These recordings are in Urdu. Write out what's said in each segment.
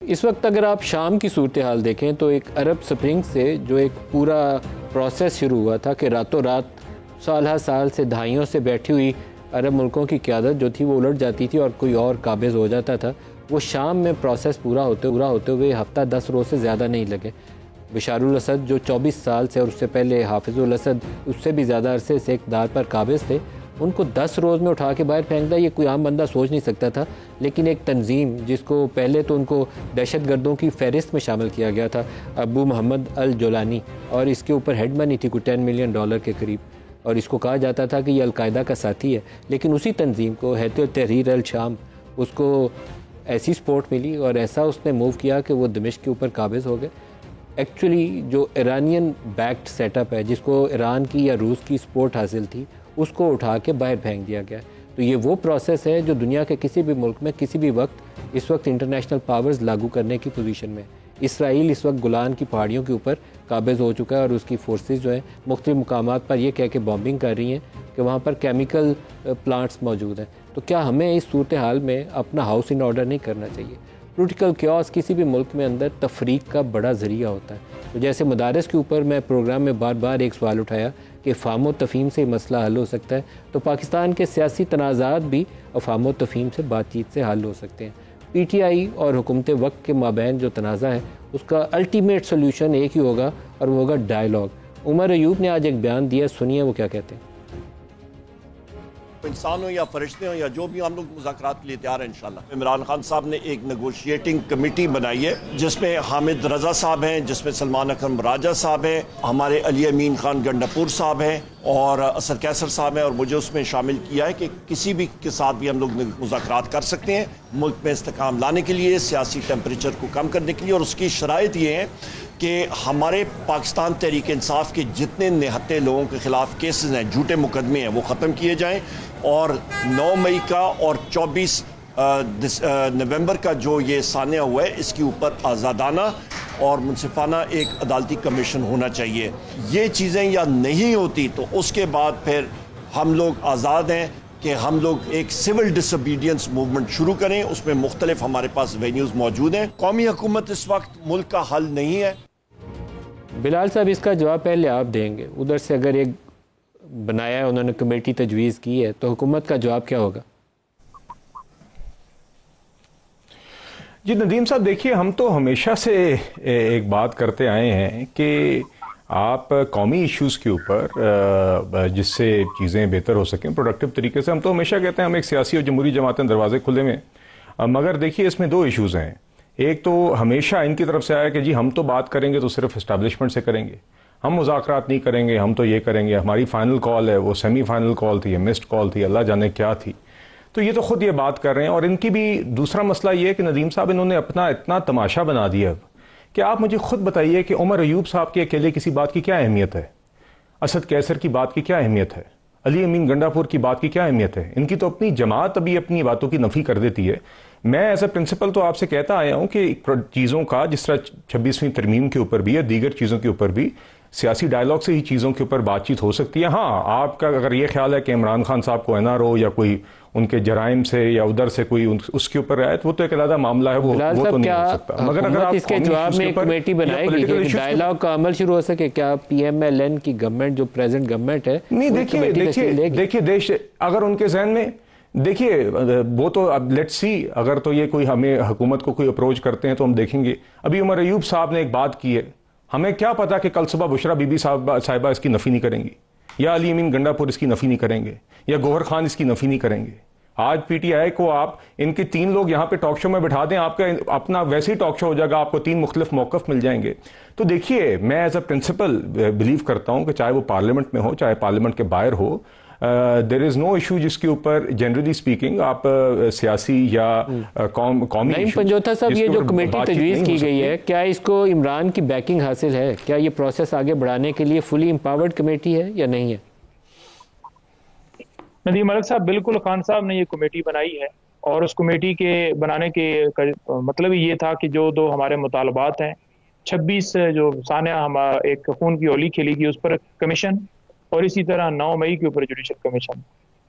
اس وقت اگر آپ شام کی صورتحال دیکھیں تو ایک عرب سپرنگ سے جو ایک پورا پروسیس شروع ہوا تھا کہ راتوں رات سالہ سال سے دہائیوں سے بیٹھی ہوئی عرب ملکوں کی قیادت جو تھی وہ الٹ جاتی تھی اور کوئی اور قابض ہو جاتا تھا، وہ شام میں پروسیس پورا ہوتے ہوئے ہفتہ 10 روز سے زیادہ نہیں لگے۔ بشار الاسد جو 24 سال سے اور اس سے پہلے حافظ الاسد اس سے بھی زیادہ عرصے سے اقتدار پر قابض تھے، ان کو 10 روز میں اٹھا کے باہر پھینک دیا، یہ کوئی عام بندہ سوچ نہیں سکتا تھا۔ لیکن ایک تنظیم جس کو پہلے تو ان کو دہشت گردوں کی فہرست میں شامل کیا گیا تھا، ابو محمد الجولانی، اور اس کے اوپر ہیڈ منی تھی کوئی $10 ملین کے قریب، اور اس کو کہا جاتا تھا کہ یہ القاعدہ کا ساتھی ہے۔ لیکن اسی تنظیم کو ہیئت تحریر الشام اس کو ایسی سپورٹ ملی اور ایسا اس نے موو کیا کہ وہ دمشق کے اوپر قابض ہو گئے۔ ایکچولی جو ایرانین بیکڈ سیٹ اپ ہے، جس کو ایران کی یا روس کی سپورٹ حاصل تھی، اس کو اٹھا کے باہر پھینک دیا گیا۔ تو یہ وہ پروسیس ہے جو دنیا کے کسی بھی ملک میں کسی بھی وقت اس وقت انٹرنیشنل پاورز لاگو کرنے کی پوزیشن میں۔ اسرائیل اس وقت گولان کی پہاڑیوں کے اوپر قابض ہو چکا ہے اور اس کی فورسز جو ہیں مختلف مقامات پر یہ کہہ کے بامبنگ کر رہی ہیں کہ وہاں پر کیمیکل پلانٹس موجود ہیں۔ تو کیا ہمیں اس صورتحال میں اپنا ہاؤس ان آرڈر نہیں کرنا چاہیے؟ پولیٹیکل کیوس کسی بھی ملک میں اندر تفریق کا بڑا ذریعہ ہوتا ہے۔ تو جیسے مدارس کے اوپر میں پروگرام میں بار بار ایک سوال اٹھایا کہ افہام و تفہیم سے مسئلہ حل ہو سکتا ہے، تو پاکستان کے سیاسی تنازعات بھی افہام و تفہیم سے بات چیت سے حل ہو سکتے ہیں۔ پی ٹی آئی اور حکومت وقت کے مابین جو تنازع ہے اس کا الٹیمیٹ سولوشن ایک ہی ہوگا اور وہ ہوگا ڈائیلاگ۔ عمر ایوب نے آج ایک بیان دیا، سنیے وہ کیا کہتے ہیں۔ انسان ہو یا فرشتے ہوں یا جو بھی، ہم لوگ مذاکرات کے لیے تیار ہیں انشاءاللہ۔ عمران خان صاحب نے ایک نیگوشیٹنگ کمیٹی بنائی ہے جس میں حامد رضا صاحب ہیں، جس میں سلمان اکرم راجہ صاحب ہیں، ہمارے علی امین خان گنڈاپور صاحب ہیں اور اسد کیسر صاحب ہیں، اور مجھے اس میں شامل کیا ہے کہ کسی بھی کے ساتھ بھی ہم لوگ مذاکرات کر سکتے ہیں ملک میں استحکام لانے کے لیے، سیاسی ٹیمپریچر کو کم کرنے کے لیے، اور اس کی شرائط یہ ہیں کہ ہمارے پاکستان تحریک انصاف کے جتنے نہتے لوگوں کے خلاف کیسز ہیں، جھوٹے مقدمے ہیں، وہ ختم کیے جائیں، اور 9 مئی کا اور 24 نومبر کا جو یہ سانحہ ہوا ہے اس کے اوپر آزادانہ اور منصفانہ ایک عدالتی کمیشن ہونا چاہیے۔ یہ چیزیں یا نہیں ہوتی تو اس کے بعد پھر ہم لوگ آزاد ہیں کہ ہم لوگ ایک سول ڈس اوبیڈینس موومنٹ شروع کریں۔ اس میں مختلف ہمارے پاس وینیوز موجود ہیں۔ قومی حکومت اس وقت ملک کا حل نہیں ہے۔ بلال صاحب اس کا جواب پہلے آپ دیں گے، ادھر سے اگر ایک بنایا ہے انہوں نے کمیٹی تجویز کی ہے تو حکومت کا جواب کیا ہوگا؟ جی ندیم صاحب، دیکھیے ہم تو ہمیشہ سے ایک بات کرتے آئے ہیں کہ آپ قومی ایشوز کے اوپر جس سے چیزیں بہتر ہو سکیں پروڈکٹیو طریقے سے، ہم تو ہمیشہ کہتے ہیں ہم ایک سیاسی اور جمہوری جماعتیں دروازے کھلے میں، مگر دیکھیے اس میں 2 ایشوز ہیں۔ ایک تو ہمیشہ ان کی طرف سے آیا کہ جی ہم تو بات کریں گے تو صرف اسٹیبلشمنٹ سے کریں گے، ہم مذاکرات نہیں کریں گے، ہم تو یہ کریں گے، ہماری فائنل کال ہے، وہ سیمی فائنل کال تھی، مسڈ کال تھی، اللہ جانے کیا تھی۔ تو یہ تو خود یہ بات کر رہے ہیں، اور ان کی بھی دوسرا مسئلہ یہ ہے کہ ندیم صاحب انہوں نے اپنا اتنا تماشا بنا دیا اب کہ آپ مجھے خود بتائیے کہ عمر ایوب صاحب کے اکیلے کسی بات کی کیا اہمیت ہے، اسد کیسر کی بات کی کیا اہمیت ہے، علی امین گنڈاپور کی بات کی کیا اہمیت ہے؟ ان کی تو اپنی جماعت ابھی اپنی باتوں کی نفی کر دیتی ہے۔ میں ایز اے پرنسپل تو آپ سے کہتا آیا ہوں کہ چیزوں کا جس طرح 26ویں ترمیم کے اوپر بھی یا دیگر چیزوں کے اوپر بھی سیاسی ڈائلاگ سے ہی چیزوں کے اوپر بات چیت ہو سکتی ہے۔ ہاں، آپ کا اگر یہ خیال ہے کہ عمران خان صاحب کو NRO یا کوئی ان کے جرائم سے یا ادھر سے کوئی اس کے اوپر آئے تو وہ تو ایک علیحدہ معاملہ ہے، وہ تو نہیں ہو سکتا۔ مگر اگر آپ اس کے جواب میں کمیٹی بنائے گی کہ ڈائلاگ کا عمل شروع ہو سکے، کیا PMLN کی گورنمنٹ جو پریزنٹ گورنمنٹ ہے نہیں؟ دیکھیے دیش اگر ان کے ذہن میں، دیکھیے وہ تو اب لیٹس سی، اگر تو یہ کوئی ہمیں حکومت کو کوئی اپروچ کرتے ہیں تو ہم دیکھیں گے۔ ابھی عمر ایوب صاحب نے ایک بات کی ہے، ہمیں کیا پتا کہ کل صبح بشرا بی بی صاحبہ اس کی نفی نہیں کریں گی، یا علی امین گنڈاپور اس کی نفی نہیں کریں گے، یا گوہر خان اس کی نفی نہیں کریں گے۔ آج پی ٹی آئی کو آپ ان کے 3 لوگ یہاں پہ ٹاک شو میں بٹھا دیں، آپ کا اپنا ویسے ہی ٹاک شو ہو جائے گا، آپ کو 3 مختلف موقف مل جائیں گے۔ تو دیکھیے میں ایز اے پرنسپل بلیو کرتا ہوں کہ چاہے وہ پارلیمنٹ میں ہو چاہے پارلیمنٹ کے باہر ہو، دیر از نو ایشو جس کے اوپر جنرلی اسپیکنگ آپ سیاسی یا قومی نہیں۔ پنجوتا صاحب، یہ جو کمیٹی تجویز کی گئی ہے، کیا اس کو عمران کی بیکنگ حاصل ہے؟ کیا یہ پروسیس آگے بڑھانے کے لیے فلی امپاورڈ کمیٹی ہے یا نہیں ہے؟ ندیم ملک صاحب، بالکل خان صاحب نے یہ کمیٹی بنائی ہے، اور اس کمیٹی کے بنانے کے مطلب یہ تھا کہ جو 2 ہمارے مطالبات ہیں، 26 جو سانحہ ایک خون کی ہولی کھیلی گئی اس پر کمیشن، اور اسی طرح 9 مئی کے اوپر جوڈیشل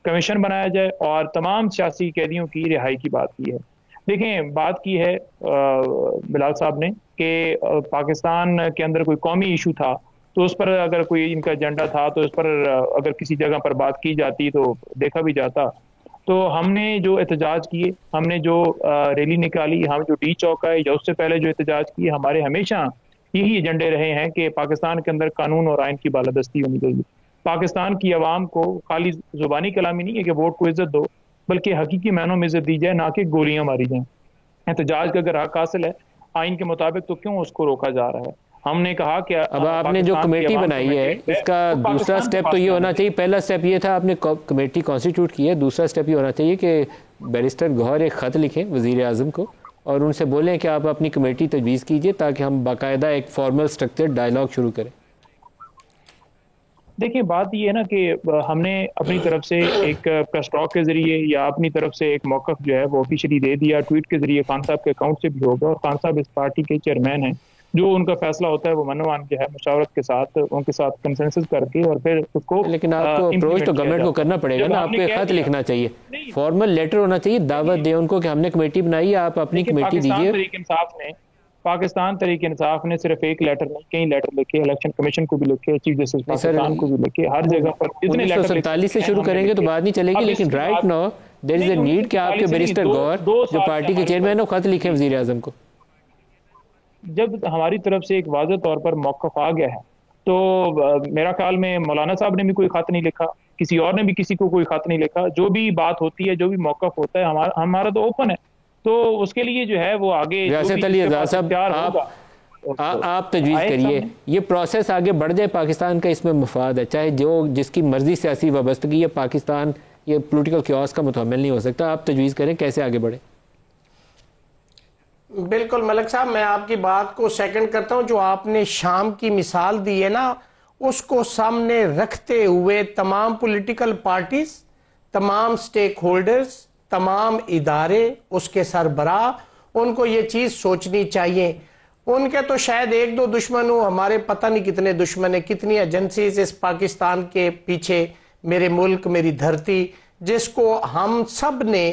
کمیشن بنایا جائے، اور تمام سیاسی قیدیوں کی رہائی کی بات کی ہے۔ دیکھیں بات کی ہے بلال صاحب نے کہ پاکستان کے اندر کوئی قومی ایشو تھا تو اس پر اگر کوئی ان کا ایجنڈا تھا تو اس پر اگر کسی جگہ پر بات کی جاتی تو دیکھا بھی جاتا. تو ہم نے جو احتجاج کیے, ہم نے جو ریلی نکالی, ہم جو ڈی چوک آئے یا اس سے پہلے جو احتجاج کیے, ہمارے ہمیشہ یہی ایجنڈے رہے ہیں کہ پاکستان کے اندر قانون اور آئین کی بالادستی ہونی چاہیے. پاکستان کی عوام کو خالی زبانی کلامی نہیں ہے کہ ووٹ کو عزت دو, بلکہ حقیقی معنوں میں عزت دی جائے, نہ کہ گولیاں ماری جائیں. احتجاج کا اگر حق حاصل ہے آئین کے مطابق تو کیوں اس کو روکا جا رہا ہے؟ ہم نے کہا کہ اب آپ نے جو کمیٹی بنائی ہے اس کا دوسرا سٹیپ تو یہ ہونا چاہیے, پہلا سٹیپ یہ تھا آپ نے کمیٹی کانسٹیٹیوٹ کی ہے, دوسرا سٹیپ یہ ہونا چاہیے کہ بیرسٹر گوہر ایک خط لکھیں وزیر اعظم کو اور ان سے بولیں کہ آپ اپنی کمیٹی تجویز کیجئے تاکہ ہم باقاعدہ ایک فارمل سٹرکچر ڈائیلاگ شروع کریں. دیکھیں بات یہ ہے نا کہ ہم نے اپنی طرف سے ایک پریس ٹاک کے ذریعے یا اپنی طرف سے ایک موقف جو ہے وہ آفیشلی دے دیا, ٹویٹ کے ذریعے خان صاحب کے اکاؤنٹ سے بھی ہوگا, اور خان صاحب اس پارٹی کے چیئرمین ہیں, جو ان کا فیصلہ ہوتا ہے وہ منوان جو ہے مشاورت کے ساتھ ان کے ساتھ کنسنسس کر کے اور پھر اس کو. لیکن آپ کو اپروچ تو گورنمنٹ کو کرنا پڑے گا نا, آپ کو ایک خط لکھنا چاہیے, فارمل لیٹر ہونا چاہیے, دعوت دیں ان کو کہ ہم نے کمیٹی بنائی ہے, آپ اپنی کمیٹی دیجیے. پاکستان تحریک انصاف نے صرف ایک لیٹر نہیں کئی لیٹر لکھے, الیکشن کمیشن کو بھی لکھے, چیف جسٹس پاکستان کو بھی لکھے, ہر جگہ پر اتنے لیٹر. 1947 سے شروع کریں گے تو بات نہیں چلے گی, لیکن right now there is a need کہ آپ کے بیرسٹر گوہر جو پارٹی کے چیئرمین ہو خط لکھیں وزیر اعظم کو. جب ہماری طرف سے ایک واضح طور پر موقف آ گیا ہے تو میرا خیال میں مولانا صاحب نے بھی کوئی خط نہیں لکھا, کسی اور نے بھی کسی کو کوئی خط نہیں لکھا. جو بھی بات ہوتی ہے, جو بھی موقف ہوتا ہے, ہمارا تو اوپن ہے, تو اس کے لیے جو ہے وہ آگے ریاست علی اعزاز صاحب آپ تجویز کریے, یہ پروسیس آگے بڑھ جائے, پاکستان کا اس میں مفاد ہے, چاہے جو جس کی مرضی سیاسی وابستگی ہے, پاکستان یہ پولیٹیکل کیوس کا متحمل نہیں ہو سکتا. آپ تجویز کریں کیسے آگے بڑھے. بالکل ملک صاحب, میں آپ کی بات کو سیکنڈ کرتا ہوں. جو آپ نے شام کی مثال دی ہے نا, اس کو سامنے رکھتے ہوئے تمام پولیٹیکل پارٹیز, تمام سٹیک ہولڈرز, تمام ادارے, اس کے سربراہ, ان کو یہ چیز سوچنی چاہیے. ان کے تو شاید ایک دو دشمن ہوں, ہمارے پتہ نہیں کتنے دشمن ہیں, کتنی ایجنسیز اس پاکستان کے پیچھے, میرے ملک میری دھرتی, جس کو ہم سب نے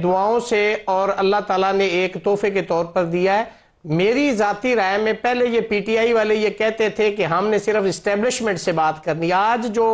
دعاؤں سے اور اللہ تعالیٰ نے ایک تحفے کے طور پر دیا ہے. میری ذاتی رائے میں پہلے یہ پی ٹی آئی والے یہ کہتے تھے کہ ہم نے صرف اسٹیبلشمنٹ سے بات کرنی. آج جو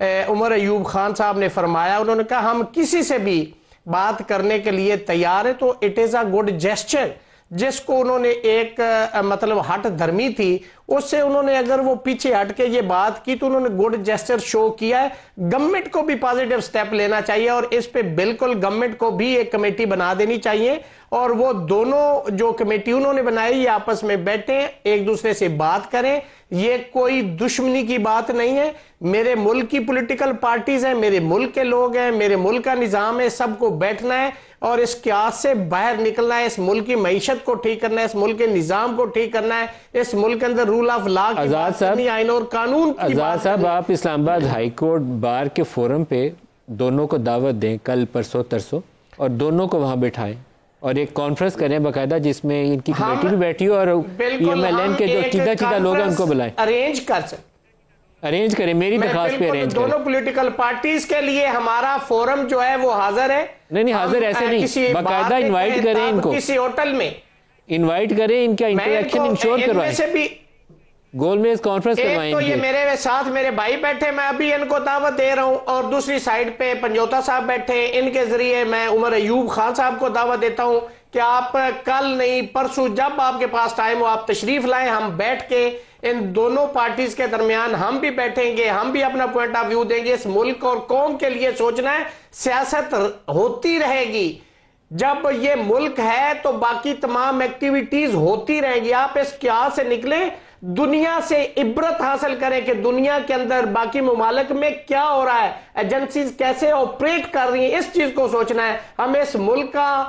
عمر ایوب خان صاحب نے فرمایا, انہوں نے کہا ہم کسی سے بھی بات کرنے کے لیے تیار ہے, تو it is a good gesture. جس کو انہوں نے ایک مطلب ہٹ دھرمی تھی, اس سے انہوں نے اگر وہ پیچھے ہٹ کے یہ بات کی تو انہوں نے گڈ جیسچر شو کیا ہے. گورنمنٹ کو بھی پازیٹیو سٹیپ لینا چاہیے اور اس پہ بالکل گورنمنٹ کو بھی ایک کمیٹی بنا دینی چاہیے, اور وہ دونوں جو کمیٹی انہوں نے بنائی یہ آپس میں بیٹھیں, ایک دوسرے سے بات کریں. یہ کوئی دشمنی کی بات نہیں ہے. میرے ملک کی پولیٹیکل پارٹیز ہیں, میرے ملک کے لوگ ہیں, میرے ملک کا نظام ہے, سب کو بیٹھنا ہے اور اس قیاس سے باہر نکلنا ہے. اس ملک کی معیشت کو ٹھیک کرنا ہے, اس ملک کے نظام کو ٹھیک کرنا ہے, اس ملک کے اندر رول آف لا کی بات کرنی, آئین اور قانون کی بات. آزاد صاحب, آپ اسلام آباد ہائی کورٹ بار کے فورم پہ دونوں کو دعوت دیں کل پرسوں ترسوں, اور دونوں کو وہاں بٹھائیں اور ایک کانفرنس کریں باقاعدہ جس میں ان کی کمیٹی بھی بیٹھی ہو, اور ای ایم ایل این کے جو چیدہ لوگ ہیں ان کو بلائیں, ارینج کریں. میری درخواست پہ ارینج کریں. دونوں پولیٹیکل پارٹیز کے لیے ہمارا فورم جو ہے وہ حاضر ہے. نہیں حاضر ایسے نہیں, باقاعدہ انوائٹ کریں ان کو, کسی ہوٹل میں انوائٹ کریں, ان کا انٹریکشن انشور کروائیں, گول میز کانفرنس کروائیں. تو یہ میرے ساتھ میرے بھائی بیٹھے, میں ابھی ان کو دعوت دے رہا ہوں, اور دوسری سائیڈ پہ پنجوتا صاحب بیٹھے, ان کے ذریعے میں عمر ایوب خان صاحب کو دعوت دیتا ہوں کہ آپ کل نہیں پرسوں جب آپ کے پاس ٹائم ہو آپ تشریف لائیں. ہم بیٹھ کے ان دونوں پارٹیز کے درمیان ہم بھی بیٹھیں گے, ہم بھی اپنا پوائنٹ آف ویو دیں گے. اس ملک اور قوم کے لیے سوچنا ہے. سیاست ہوتی رہے گی, جب یہ ملک ہے تو باقی تمام ایکٹیویٹیز ہوتی رہیں گی. آپ اس قیاس سے نکلیں, دنیا سے عبرت حاصل کریں کہ دنیا کے اندر باقی ممالک میں کیا ہو رہا ہے, ایجنسیز کیسے آپریٹ کر رہی ہیں, اس چیز کو سوچنا ہے. ہمیں اس ملک کا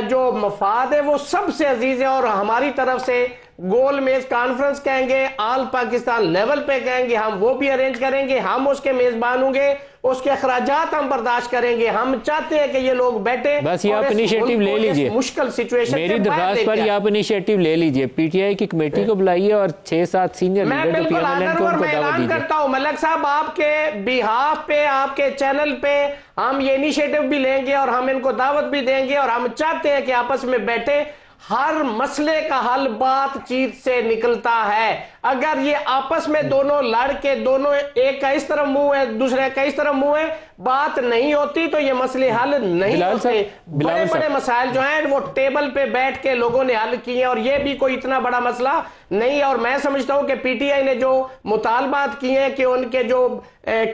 جو مفاد ہے وہ سب سے عزیز ہے, اور ہماری طرف سے گول میز کانفرنس کہیں گے، آل پاکستان لیول پہ کہیں گے، ہم وہ بھی ارینج کریں گے، ہم اس کے میزبان ہوں گے، اس کے اخراجات ہم برداشت کریں گے۔ ہم چاہتے ہیں کہ یہ لوگ بیٹھے، بس یہ آپ انیشیٹو لے لیجئے، مشکل سچویشن میری درخواست پر یہ آپ انیشیٹو لے لیجئے، پی ٹی آئی کی کمیٹی کو بلائیے اور 6-7 سینئر میں لیڈر جو پی بالکل ایم ایل این کو ان کو میں دعوت اعلان دیجئے۔ کرتا ہوں ملک صاحب، آپ کے بیہاف پہ، آپ کے چینل پہ ہم یہ انیشیٹو بھی لیں گے اور ہم ان کو دعوت بھی دیں گے، اور ہم چاہتے ہیں کہ آپس میں بیٹھے، ہر مسئلے کا حل بات چیت سے نکلتا ہے۔ اگر یہ آپس میں دونوں لڑ کے، دونوں ایک کا اس طرف منہ ہے دوسرے کا اس طرف منہ ہے، بات نہیں ہوتی تو یہ مسئلے حل نہیں ہوتے۔ بڑے بڑے مسائل جو ہیں وہ ٹیبل پہ بیٹھ کے لوگوں نے حل کیے ہیں، اور یہ بھی کوئی اتنا بڑا مسئلہ نہیں ہے۔ اور میں سمجھتا ہوں کہ پی ٹی آئی نے جو مطالبات کیے ہیں کہ ان کے جو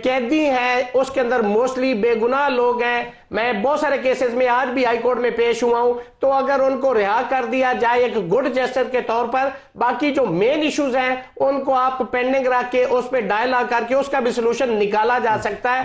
قیدی ہیں اس کے اندر موسٹلی بے گناہ لوگ ہیں، میں بہت سارے کیسز میں آج بھی ہائی کورٹ میں پیش ہوا ہوں، تو اگر ان کو رہا کر دیا جائے ایک گڈ جیسچر کے طور پر، باقی جو مین ایشوز ہیں ان کو آپ پینڈنگ رکھ کے اس پہ ڈائلاگ کر کے اس کا بھی سلوشن نکالا جا سکتا ہے۔